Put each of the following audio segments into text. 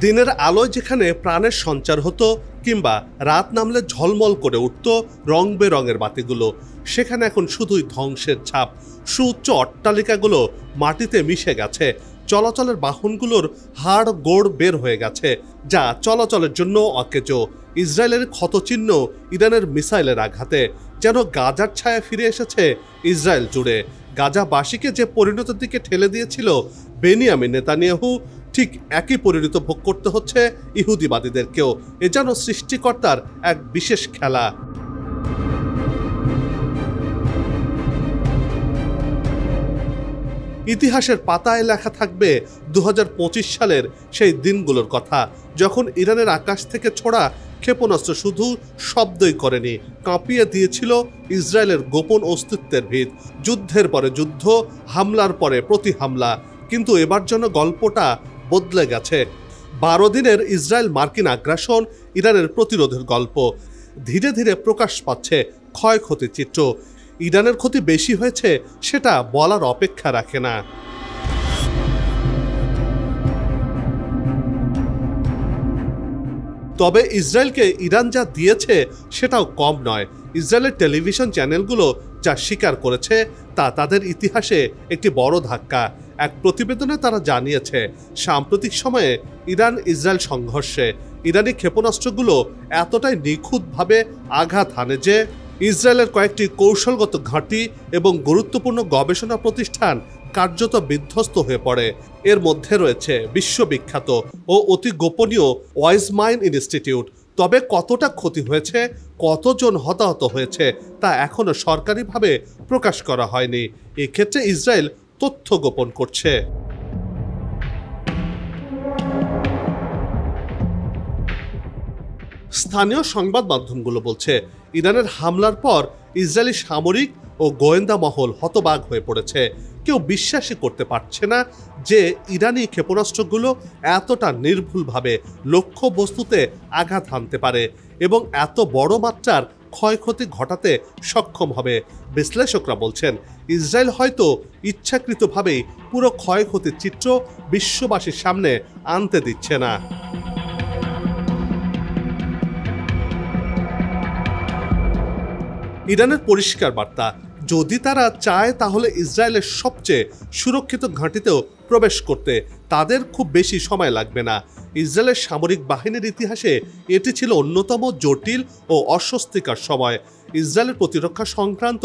দিনের আলোয় যেখানে প্রাণের সঞ্চার হতো কিংবা রাত নামলে ঝলমল করে উঠত রং বেরঙের বাতিগুলো, সেখানে এখন শুধুই ধ্বংসের ছাপ। সুউচ্চ অট্টালিকাগুলো মাটিতে মিশে গেছে, চলাচলের বাহনগুলোর হাড় গোড় বের হয়ে গেছে, যা চলাচলের জন্য অকেজো। ইসরায়েলের ক্ষতচিহ্ন ইরানের মিসাইলের আঘাতে, যেন গাজার ছায়া ফিরে এসেছে ইসরায়েল জুড়ে। গাজাবাসীকে যে পরিণতির দিকে ঠেলে দিয়েছিল বেনিয়ামিন নেতানিয়াহু, ঠিক একই পরিণতি ভোগ করতে হচ্ছে ইহুদিবাদীদেরকেও। এ যেন সৃষ্টিকর্তার এক বিশেষ খেলা। ইতিহাসের পাতায় লেখা থাকবে 2025 সালের সেই দিনগুলোর কথা, যখন ইরানের আকাশ থেকে ছোড়া ক্ষেপণাস্ত্র শুধু শব্দই করেনি, কাঁপিয়ে দিয়েছিল ইসরায়েলের গোপন অস্তিত্বের ভিত। যুদ্ধের পরে যুদ্ধ, হামলার পরে প্রতি হামলা। কিন্তু এবার যেন গল্পটা বদলে গেছে। 12 দিনের ইসরায়েল মার্কিন আগ্রাসন, ইরানের প্রতিরোধের গল্প। ধীরে ধীরে প্রকাশ পাচ্ছে ক্ষয়ক্ষতির চিত্র। ইরানের ক্ষতি বেশি হয়েছে সেটা বলার অপেক্ষা রাখে না। তবে ইসরায়েলকে ইরান যা দিয়েছে সেটাও কম নয়। ইসরায়েলের টেলিভিশন চ্যানেলগুলো যা স্বীকার করেছে তা তাদের ইতিহাসে একটি বড় ধাক্কা। এক প্রতিবেদনে তারা জানিয়েছে, সাম্প্রতিক সময়ে ইরান ইসরায়েল সংঘর্ষে ইরানি ক্ষেপণাস্ত্রগুলো এতটাই নিখুঁতভাবে আঘাত হানে যে ইসরায়েলের কয়েকটি কৌশলগত ঘাঁটি এবং গুরুত্বপূর্ণ গবেষণা প্রতিষ্ঠান কার্যত বিধ্বস্ত হয়ে পড়ে। এর মধ্যে রয়েছে বিশ্ববিখ্যাত ও অতি গোপনীয় ওয়াইজমাইন ইনস্টিটিউট। তবে কতটা ক্ষতি হয়েছে, কতজন হতাহত হয়েছে তা এখনো সরকারিভাবে প্রকাশ করা হয়নি। এক্ষেত্রে ইসরায়েল তথ্য গোপন করছে। স্থানীয় সংবাদ মাধ্যমগুলো বলছে, ইরানের হামলার পর ইসরায়েলি সামরিক ও গোয়েন্দা মহল হতবাক হয়ে পড়েছে। কেউ বিশ্বাসই করতে পারছে না যে ইরানি ক্ষেপণাস্ত্রগুলো এতটা নির্ভুলভাবে লক্ষ্য বস্তুতে আঘাত হানতে পারে এবং এত বড় মাত্রার ক্ষয়ক্ষতি ঘটাতে সক্ষম হবে। বিশ্লেষকরা বলছেন, ইসরায়েল হয়তো ইচ্ছাকৃতভাবেই পুরো ক্ষয়ক্ষতির চিত্র বিশ্ববাসীর সামনে আনতে দিচ্ছে না। ইরানের পরিষ্কার বার্তা, যদি তারা চায় তাহলে ইসরায়েলের সবচেয়ে সুরক্ষিত ঘাঁটিতেও প্রবেশ করতে তাদের খুব বেশি সময় লাগবে না। ইসরায়েলের সামরিক বাহিনীর ইতিহাসে এটি ছিল অন্যতম জটিল ও অস্বস্তিকর সময়। ইসরায়েলের প্রতিরক্ষা সংক্রান্ত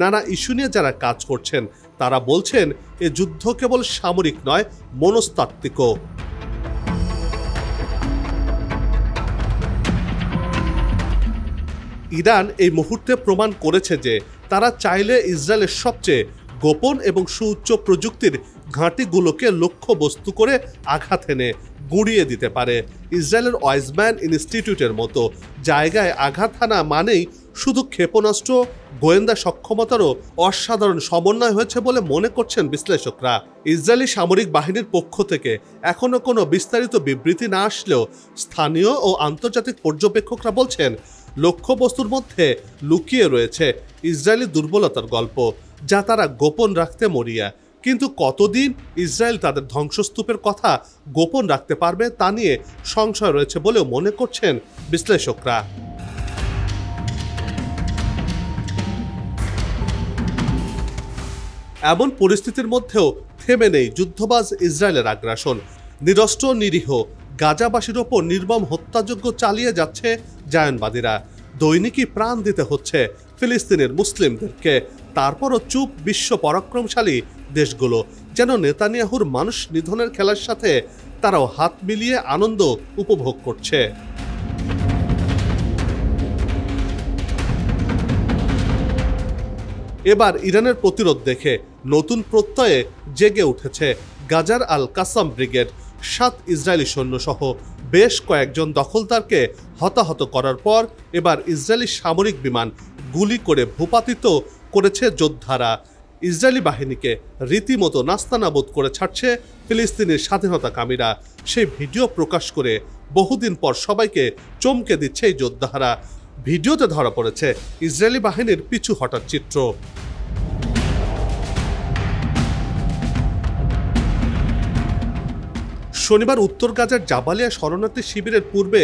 নানা ইস্যু নিয়ে যারা কাজ করছেন তারা বলছেন, এ যুদ্ধ কেবল সামরিক নয়, মনস্তাত্ত্বিকও। ইরান এই মুহূর্তে প্রমাণ করেছে যে তারা চাইলে ইসরায়েলের সবচেয়ে গোপন এবং সুউচ্চ প্রযুক্তির ঘাঁটিগুলোকে লক্ষ্যবস্তু করে আঘাত এনে গুঁড়িয়ে দিতে পারে। ইসরায়েলের ওয়াইজম্যান ইনস্টিটিউটের মতো জায়গায় আঘাত হানা মানেই শুধু ক্ষেপণাস্ত্র, গোয়েন্দা সক্ষমতারও অসাধারণ সমন্বয় হয়েছে বলে মনে করছেন বিশ্লেষকরা। ইসরায়েলি সামরিক বাহিনীর পক্ষ থেকে এখনো কোনো বিস্তারিত বিবৃতি না আসলেও স্থানীয় ও আন্তর্জাতিক পর্যবেক্ষকরা বলছেন, লক্ষ্যবস্তুর মধ্যে লুকিয়ে রয়েছে ইসরায়েলি দুর্বলতার গল্প, যা তারা গোপন রাখতে মরিয়া। কিন্তু কতদিন ইসরায়েল তাদের ধ্বংসস্তূপের কথা গোপন রাখতে পারবে তা নিয়ে সংশয় রয়েছে বলেও মনে করছেন বিশ্লেষকরা। এমন পরিস্থিতির মধ্যেও থেমে নেই যুদ্ধবাজ ইসরায়েলের আগ্রাসন। নিরস্ত্র নিরীহ গাজাবাসীর ওপর নির্মম হত্যাযজ্ঞ চালিয়ে যাচ্ছে জায়নবাদীরা। দৈনিকই প্রাণ দিতে হচ্ছে ফিলিস্তিনের মুসলিমদেরকে। তারপরও চুপ বিশ্ব পরাক্রমশালী দেশগুলো, যেন নেতানিয়াহুর মানুষ নিধনের খেলার সাথে তারাও হাত মিলিয়ে আনন্দ উপভোগ করছে। এবার ইরানের প্রতিরোধ দেখে নতুন প্রত্যয়ে জেগে উঠেছে গাজার আল কাসাম ব্রিগেড। 7 ইসরায়েলি সৈন্যসহ বেশ কয়েকজন দখলদারকে হতাহত করার পর এবার ইসরায়েলি সামরিক বিমান গুলি করে ভূপাতিত করেছে যোদ্ধারা। ইসরায়েলি বাহিনীকে রীতিমতো নাস্তানাবুদ করে ছাড়ছে ফিলিস্তিনের স্বাধীনতাকামীরা। সেই ভিডিও প্রকাশ করে বহুদিন পর সবাইকে চমকে দিচ্ছে এই যোদ্ধারা। ভিডিওতে ধরা পড়েছে ইসরায়েলি বাহিনীর পিছু হটার চিত্র। শনিবার উত্তর গাজার জাবালিয়া শরণার্থী শিবিরের পূর্বে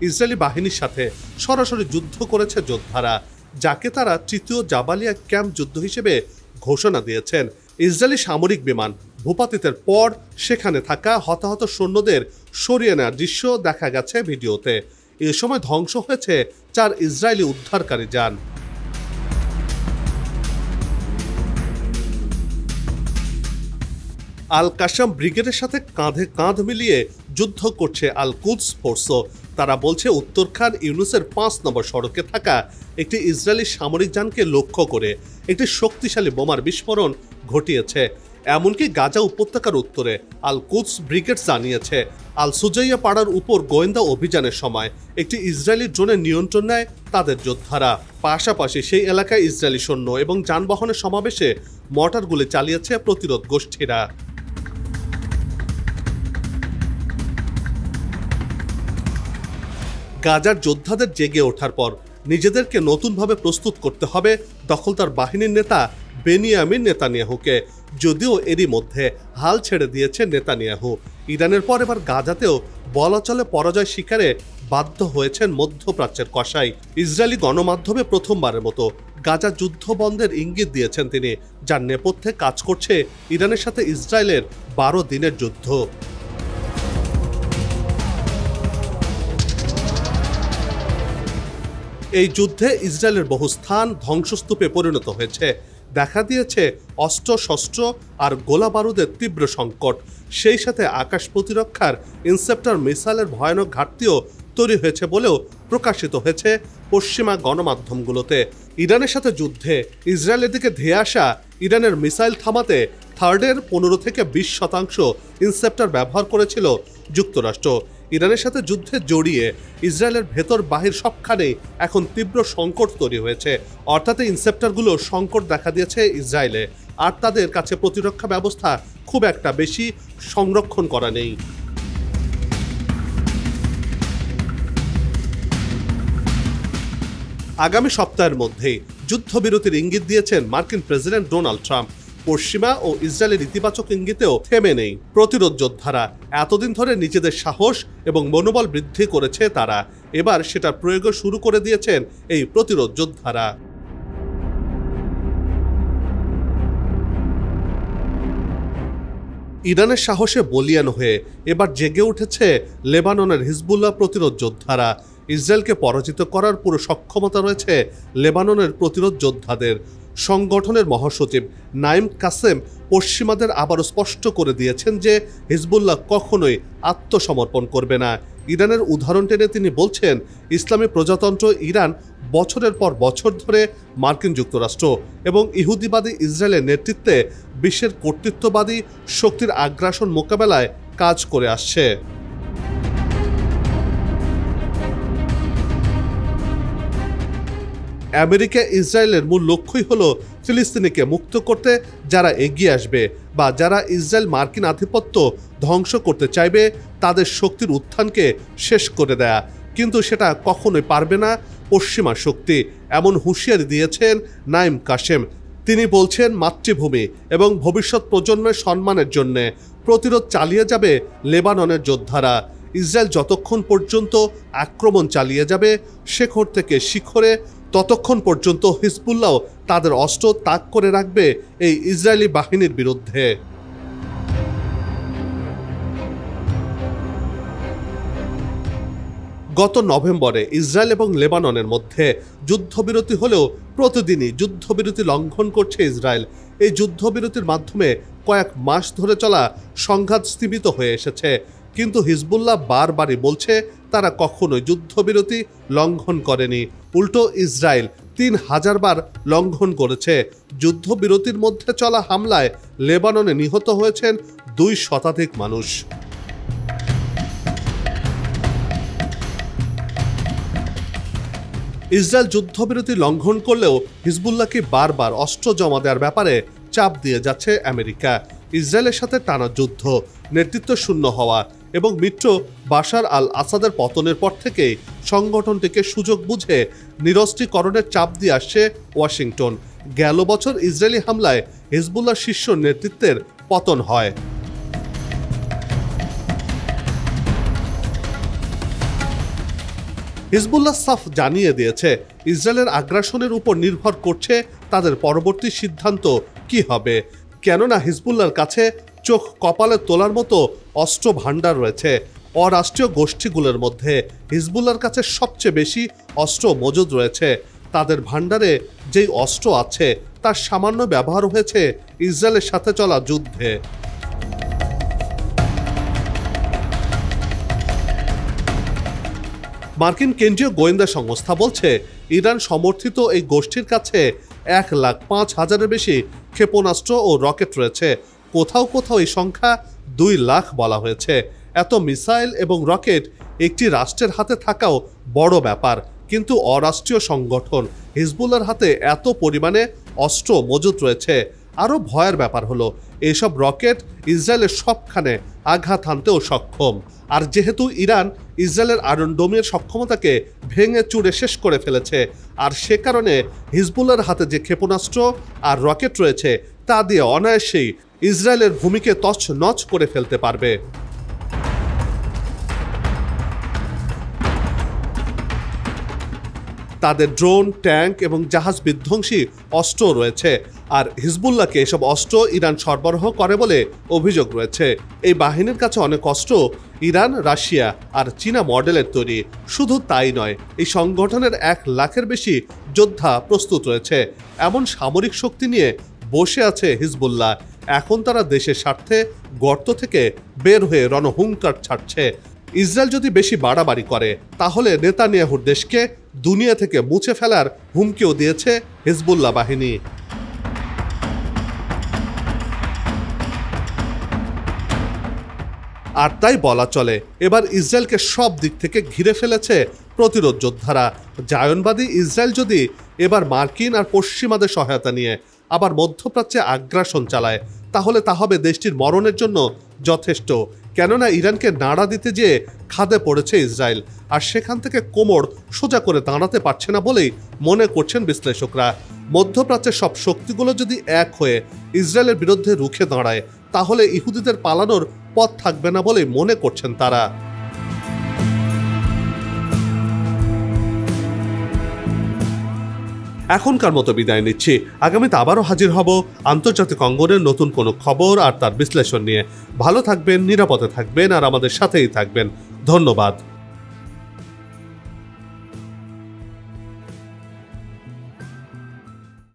ইসরায়েলি বাহিনীর সাথে সরাসরি যুদ্ধ করেছে যোদ্ধারা, যাকে তারা তৃতীয় জাবালিয়া ক্যাম্প যুদ্ধ হিসেবে ঘোষণা দিয়েছেন। ইসরায়েলি সামরিক বিমান ভূপাতিতের পর সেখানে থাকা হতাহত সৈন্যদের সরিয়ে নেওয়ার দৃশ্য দেখা গেছে ভিডিওতে। এ সময় ধ্বংস হয়েছে 4 ইসরায়েলি উদ্ধারকারী যান। আল কাসাম ব্রিগেডের সাথে কাঁধে কাঁধ মিলিয়ে যুদ্ধ করছে আল কুদস ফোর্সও। তারা বলছে উত্তর খান ইউনুসের 5 নম্বর সড়কে থাকা একটি ইসরায়েলি সামরিক যানকে লক্ষ্য করে একটি শক্তিশালী বোমার বিস্ফোরণ ঘটিয়েছে। এমনকি গাজা উপত্যকার উত্তরে আল কুদস ব্রিগেড জানিয়েছে আল সুজাইয়া পাড়ার উপর গোয়েন্দা অভিযানের সময় একটি ইসরায়েলি ড্রোনের নিয়ন্ত্রণ নেয় তাদের যোদ্ধারা। পাশাপাশি সেই এলাকায় ইসরায়েলি সৈন্য এবং যানবাহনের সমাবেশে মর্টার গুলি চালিয়েছে প্রতিরোধ গোষ্ঠীরা। গাজার যোদ্ধাদের জেগে ওঠার পর নিজেদেরকে নতুনভাবে প্রস্তুত করতে হবে দখলদার বাহিনীর নেতা বেনিয়ামিন নেতানিয়াহুকে, যদিও এরই মধ্যে হাল ছেড়ে দিয়েছে নেতানিয়াহু। ইরানের পর এবার গাজাতেও বলা চলে পরাজয় স্বীকারে বাধ্য হয়েছেন মধ্যপ্রাচ্যের কসাই। ইসরায়েলি গণমাধ্যমে প্রথমবারের মতো গাজা যুদ্ধ বন্ধের ইঙ্গিত দিয়েছেন তিনি, যার নেপথ্যে কাজ করছে ইরানের সাথে ইসরায়েলের 12 দিনের যুদ্ধ। এই যুদ্ধে ইসরায়েলের বহু স্থান ধ্বংসস্তূপে পরিণত হয়েছে। দেখা দিয়েছে অস্ত্র শস্ত্র আর গোলা বারুদের তীব্র সংকট। সেই সাথে আকাশ প্রতিরক্ষার ইনসেপ্টর মিসাইলের ভয়ানক ঘাটতিও তৈরি হয়েছে বলেও প্রকাশিত হয়েছে পশ্চিমা গণমাধ্যমগুলোতে। ইরানের সাথে যুদ্ধে ইসরায়েলের দিকে ধেয়ে আসা ইরানের মিসাইল থামাতে থার্ডের 15 থেকে 20% ইনসেপ্টর ব্যবহার করেছিল যুক্তরাষ্ট্র। ইরানের সাথে যুদ্ধে জড়িয়ে ইসরায়েলের ভেতর বাহির সবখানেই এখন তীব্র সংকট তৈরি হয়েছে। অর্থাৎ ইনসেপ্টরগুলো সংকট দেখা দিয়েছে ইসরায়েলে, আর তাদের কাছে প্রতিরক্ষা ব্যবস্থা খুব একটা বেশি সংরক্ষণ করা নেই। আগামী সপ্তাহের মধ্যেই যুদ্ধবিরতির ইঙ্গিত দিয়েছেন মার্কিন প্রেসিডেন্ট ডোনাল্ড ট্রাম্প। পশ্চিমা ও ইসরায়েলের ইতিবাচক ইঙ্গিতেও থেমে নেই প্রতিরোধ যোদ্ধারা। এতদিন ধরে নিজেদের সাহস এবং মনোবল বৃদ্ধি করেছে তারা, এবার সেটা প্রয়োগ শুরু করে দিয়েছেন এই প্রতিরোধ যোদ্ধারা। ইরানের সাহসে বলিয়ান হয়ে এবার জেগে উঠেছে লেবাননের হিজবুল্লাহ প্রতিরোধ যোদ্ধারা। ইসরায়েলকে পরাজিত করার পুরো সক্ষমতা রয়েছে লেবাননের প্রতিরোধ যোদ্ধাদের। সংগঠনের মহাসচিব নাইম কাসেম পশ্চিমাদের আবারও স্পষ্ট করে দিয়েছেন যে হিজবুল্লাহ কখনোই আত্মসমর্পণ করবে না। ইরানের উদাহরণ টেনে তিনি বলছেন, ইসলামী প্রজাতন্ত্র ইরান বছরের পর বছর ধরে মার্কিন যুক্তরাষ্ট্র এবং ইহুদিবাদী ইসরায়েলের নেতৃত্বে বিশ্বের কর্তৃত্ববাদী শক্তির আগ্রাসন মোকাবেলায় কাজ করে আসছে। আমেরিকা ইসরায়েলের মূল লক্ষ্যই হলো ফিলিস্তিনিকে মুক্ত করতে যারা এগিয়ে আসবে বা যারা ইসরায়েল মার্কিন আধিপত্য ধ্বংস করতে চাইবে তাদের শক্তির উত্থানকে শেষ করে দেয়া। কিন্তু সেটা কখনোই পারবে না পশ্চিমা শক্তি, এমন হুঁশিয়ারি দিয়েছেন নাইম কাসেম। তিনি বলছেন, মাতৃভূমি এবং ভবিষ্যৎ প্রজন্মের সম্মানের জন্য প্রতিরোধ চালিয়ে যাবে লেবাননের যোদ্ধারা। ইসরায়েল যতক্ষণ পর্যন্ত আক্রমণ চালিয়ে যাবে শেখর থেকে শিখরে, ততক্ষণ পর্যন্ত হিজবুল্লাহ তাদের অস্ত্র তাক করে রাখবে এই ইসরায়েলি বাহিনীর বিরুদ্ধে। গত নভেম্বরে ইসরায়েল এবং লেবাননের মধ্যে যুদ্ধবিরতি হলেও প্রতিদিনই যুদ্ধবিরতি লঙ্ঘন করছে ইসরায়েল। এই যুদ্ধবিরতির মাধ্যমে কয়েক মাস ধরে চলা সংঘাত স্থিমিত হয়ে এসেছে, কিন্তু হিজবুল্লাহ বারবারই বলছে তারা কখনোই যুদ্ধবিরতি লঙ্ঘন করেনি। উল্টো ইসরায়েল 3000 বার লঙ্ঘন করেছে। যুদ্ধবিরতির মধ্যে চলা হামলায় লেবাননে নিহত হয়েছেন 2 শতাধিক মানুষ। ইসরায়েল যুদ্ধবিরতি লঙ্ঘন করলেও হিজবুল্লাহকে বারবার অস্ত্র জমা দেওয়ার ব্যাপারে চাপ দিয়ে যাচ্ছে আমেরিকা। ইসরায়েলের সাথে টানা যুদ্ধ, নেতৃত্ব শূন্য হওয়া এবং মিত্র বাশার আল আসাদের পতনের পর থেকেই সংগঠনটিকে সুযোগ বুঝে নিরস্ত্রীকরণের চাপ দিয়ে আসছে ওয়াশিংটন। গেল বছর ইসরায়েলি হামলায় হিজবুল্লাহ শীর্ষ নেতৃত্বের পতন হয়। হিজবুল্লাহ সাফ জানিয়ে দিয়েছে ইসরায়েলের আগ্রাসনের উপর নির্ভর করছে তাদের পরবর্তী সিদ্ধান্ত কি হবে, কেননা হিজবুল্লাহর কাছে চোখ কপালে তোলার মতো অস্ত্র ভাণ্ডার রয়েছে। অরাষ্ট্রীয় গোষ্ঠীগুলোর মধ্যে হিজবুল্লাহর কাছে সবচেয়ে বেশি অস্ত্র মজুদ রয়েছে। তাদের ভাণ্ডারে যেই অস্ত্র আছে তার সামান্য ব্যবহার হয়েছে ইসরায়েলের সাথে চলা যুদ্ধে। মার্কিন কেন্দ্রীয় গোয়েন্দা সংস্থা বলছে ইরান সমর্থিত এই গোষ্ঠীর কাছে 1,05,000-এর বেশি ক্ষেপণাস্ত্র ও রকেট রয়েছে। কোথাও কোথাও এই সংখ্যা 2 লাখ বলা হয়েছে। এত মিসাইল এবং রকেট একটি রাষ্ট্রের হাতে থাকাও বড় ব্যাপার, কিন্তু অরাষ্ট্রীয় সংগঠন হিজবুল্লাহর হাতে এত পরিমাণে অস্ত্র মজুদ রয়েছে। আরও ভয়ের ব্যাপার হলো এইসব রকেট ইসরায়েলের সবখানে আঘাত হানতেও সক্ষম। আর যেহেতু ইরান ইসরায়েলের আয়রন ডোমের সক্ষমতাকে ভেঙে চুরে শেষ করে ফেলেছে, আর সে কারণে হিজবুল্লাহর হাতে যে ক্ষেপণাস্ত্র আর রকেট রয়েছে তা দিয়ে অনায়াসেই ইসরায়েলের ভূমিকে তছনছ করে ফেলতে পারবে। তাদের ড্রোন, ট্যাঙ্ক এবং জাহাজ বিধ্বংসী অস্ত্র রয়েছে, আর হিজবুল্লাহকে এসব অস্ত্র ইরান সরবরাহ করে বলে অভিযোগ রয়েছে। এই বাহিনীর কাছে অনেক অস্ত্র ইরান, রাশিয়া আর চীনা মডেলের তৈরি। শুধু তাই নয়, এই সংগঠনের 1 লাখের বেশি যোদ্ধা প্রস্তুত রয়েছে। এমন সামরিক শক্তি নিয়ে বসে আছে হিজবুল্লাহ। এখন তারা দেশের স্বার্থে গর্ত থেকে বের হয়ে রণহুঙ্কার ছাড়ছে। ইসরায়েল যদি বেশি বাড়াবাড়ি করে তাহলে নেতানিয়াহুর দেশকে দুনিয়া থেকে মুছে ফেলার হুমকিও দিয়েছে হিজবুল্লাহ বাহিনী। আর তাই বলা চলে এবার ইসরায়েলকে সব দিক থেকে ঘিরে ফেলেছে প্রতিরোধ যোদ্ধারা। জায়নবাদী ইসরায়েল যদি এবার মার্কিন আর পশ্চিমাদের সহায়তা নিয়ে আবার মধ্যপ্রাচ্যে আগ্রাসন চালায় তাহলে তা হবে দেশটির মরণের জন্য যথেষ্ট। কেননা ইরানকে নাড়া দিতে যেয়ে খাদে পড়েছে ইসরায়েল, আর সেখান থেকে কোমর সোজা করে দাঁড়াতে পারছে না বলেই মনে করছেন বিশ্লেষকরা। মধ্যপ্রাচ্যের সব শক্তিগুলো যদি এক হয়ে ইসরায়েলের বিরুদ্ধে রুখে দাঁড়ায় তাহলে ইহুদিদের পালানোর পথ থাকবে না বলেই মনে করছেন তারা। এখনকার মতো বিদায় নিচ্ছি। আগামীতে আবারও হাজির হব আন্তর্জাতিক অঙ্গনের নতুন কোনো খবর আর তার বিশ্লেষণ নিয়ে। ভালো থাকবেন, নিরাপদে থাকবেন আর আমাদের সাথেই থাকবেন। ধন্যবাদ।